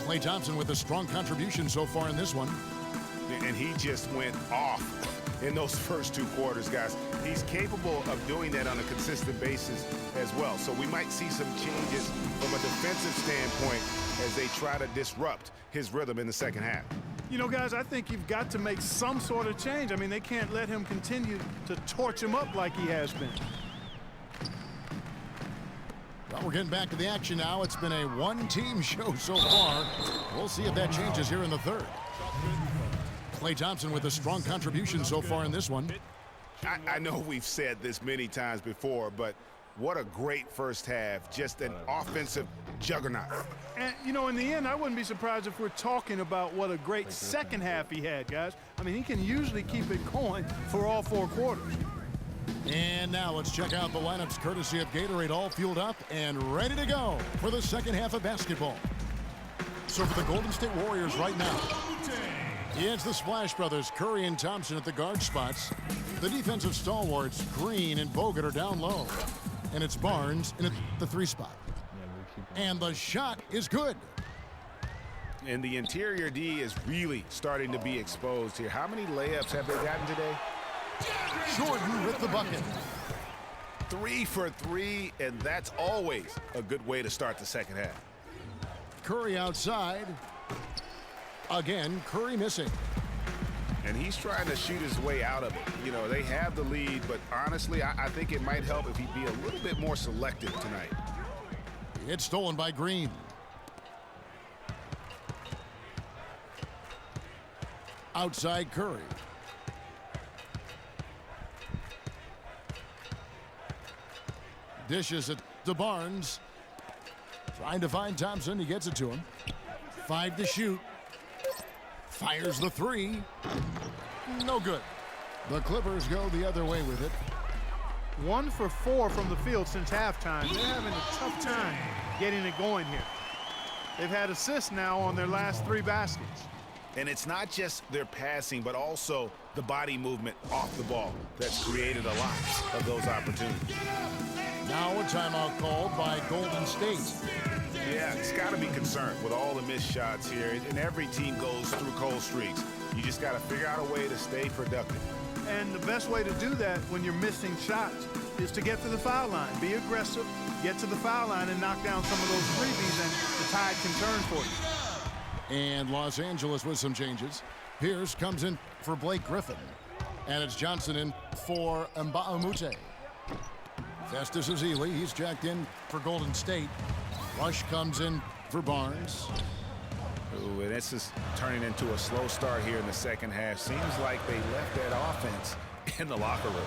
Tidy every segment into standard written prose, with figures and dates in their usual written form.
Klay Thompson with a strong contribution so far in this one. And he just went off in those first 2 quarters, guys. He's capable of doing that on a consistent basis as well. So we might see some changes from a defensive standpoint as they try to disrupt his rhythm in the second half. You know, guys, I think you've got to make some sort of change. I mean, they can't let him continue to torch him up like he has been. Well, we're getting back to the action now. It's been a one-team show so far. We'll see if that changes here in the third. Klay Thompson with a strong contribution so far in this one. I know we've said this many times before, but what a great first half. Just an offensive juggernaut. And, you know, in the end, I wouldn't be surprised if we're talking about what a great second half he had, guys. I mean, he can usually keep it going for all 4 quarters. And now let's check out the lineups courtesy of Gatorade, all fueled up and ready to go for the second half of basketball. So for the Golden State Warriors right now, it's the Splash Brothers, Curry and Thompson at the guard spots. The defensive stalwarts, Green and Bogut, are down low. And it's Barnes in the 3 spot. And the shot is good. And the interior D is really starting to be exposed here. How many layups have they gotten today? Jordan with the bucket. 3 for 3, and that's always a good way to start the second half. Curry outside. Again, Curry missing. And he's trying to shoot his way out of it. You know, they have the lead, but honestly, I think it might help if he'd be a little bit more selective tonight. It's stolen by Green. Outside Curry. Dishes it to Barnes. Trying to find Thompson. He gets it to him. 5 to shoot. Fires the 3. No good. The Clippers go the other way with it. 1 for 4 from the field since halftime. They're having a tough time getting it going here. They've had assists now on their last 3 baskets. And it's not just their passing, but also the body movement off the ball that's created a lot of those opportunities. Now a timeout called by Golden State. Yeah, it's got to be concerned with all the missed shots here. And every team goes through cold streaks. You just got to figure out a way to stay productive. And the best way to do that when you're missing shots is to get to the foul line. Be aggressive, get to the foul line, and knock down some of those threes, and the tide can turn for you. And Los Angeles with some changes. Pierce comes in for Blake Griffin. And it's Johnson in for Mbah-a-Moute. Festus Ezeli, he's jacked in for Golden State. Rush comes in for Barnes. Ooh, and this is turning into a slow start here in the second half. Seems like they left that offense in the locker room.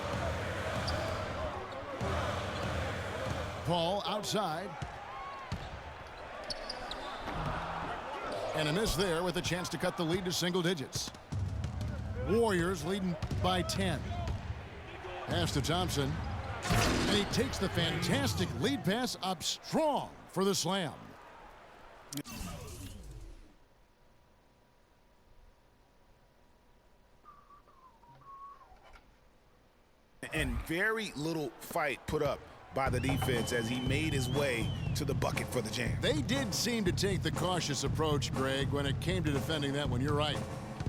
Paul outside. And a miss there with a chance to cut the lead to single digits. Warriors leading by 10. Pass to Thompson. And he takes the fantastic lead pass up strong for the slam. And very little fight put up by the defense as he made his way to the bucket for the jam. They did seem to take the cautious approach, Greg, when it came to defending that one. You're right.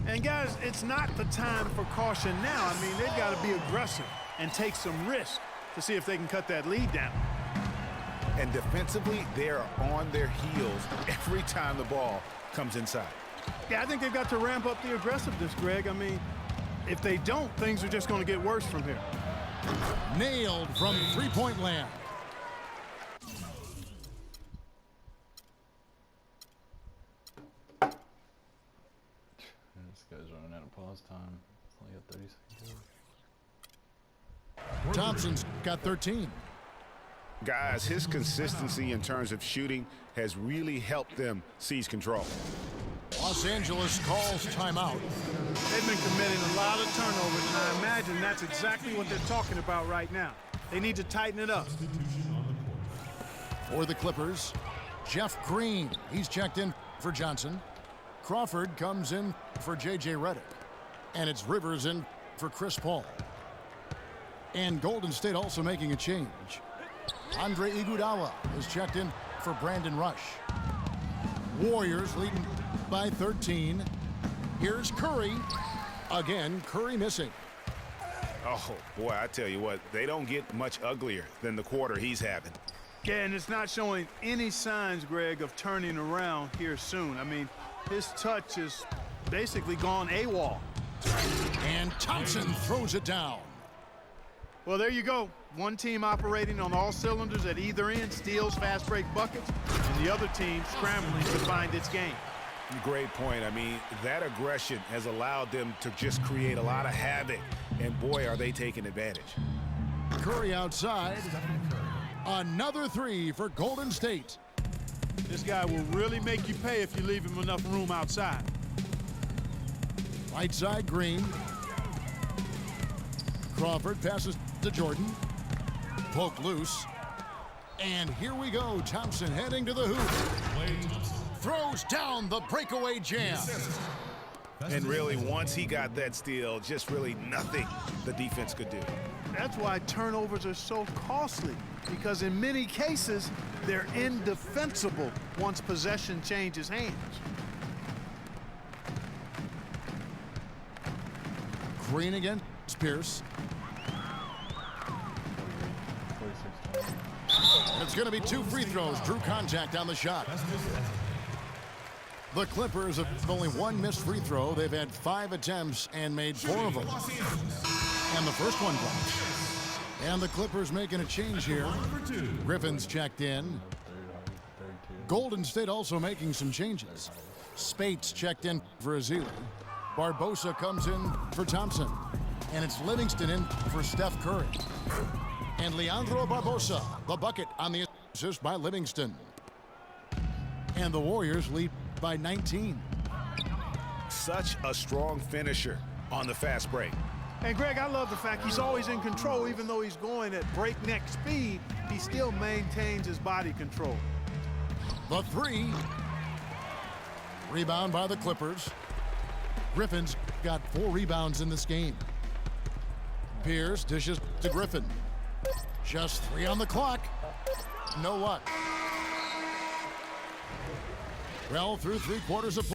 And, guys, it's not the time for caution now. I mean, they've got to be aggressive and take some risk to see if they can cut that lead down. And defensively, they're on their heels every time the ball comes inside. Yeah, I think they've got to ramp up the aggressiveness, Greg. I mean, if they don't, things are just going to get worse from here. Nailed from three-point land. This guy's running out of pause time. It's only got 30 seconds. Thompson's got 13. Guys, his consistency in terms of shooting has really helped them seize control. Los Angeles calls timeout. They've been committing a lot of turnovers, and I imagine that's exactly what they're talking about right now. They need to tighten it up. For the Clippers, Jeff Green. He's checked in for Johnson. Crawford comes in for J.J. Redick. And it's Rivers in for Chris Paul. And Golden State also making a change. Andre Iguodala is checked in for Brandon Rush. Warriors leading by 13. Here's Curry. Again, Curry missing. Oh, boy, I tell you what, they don't get much uglier than the quarter he's having. Yeah, and it's not showing any signs, Greg, of turning around here soon. I mean, his touch is basically gone AWOL. And Thompson throws it down. Well, there you go. One team operating on all cylinders at either end, steals, fast break buckets, and the other team scrambling to find its game. Great point. I mean, that aggression has allowed them to just create a lot of havoc, and boy, are they taking advantage. Curry outside. Another three for Golden State. This guy will really make you pay if you leave him enough room outside. Right side, Green. Crawford passes to Jordan. Poke loose. And here we go. Thompson heading to the hoop. Throws down the breakaway jam. And really, once he got that steal, just really nothing the defense could do. That's why turnovers are so costly, because in many cases, they're indefensible once possession changes hands. Green against Pierce. 46. It's going to be 2 free throws. Drew contact on the shot. The Clippers have only 1 missed free throw. They've had 5 attempts and made 4 of them. And the first one blocked. And the Clippers making a change here. Griffin's checked in. Golden State also making some changes. Spates checked in for Azili. Barbosa comes in for Thompson. And it's Livingston in for Steph Curry. And Leandro Barbosa, the bucket on the assist by Livingston. And the Warriors lead by 19. Such a strong finisher on the fast break. And Greg, I love the fact he's always in control. Even though he's going at breakneck speed, he still maintains his body control. The three. Rebound by the Clippers. Griffin's got 4 rebounds in this game. Pierce dishes to Griffin. Just 3 on the clock. No luck. Well, through 3 quarters of play.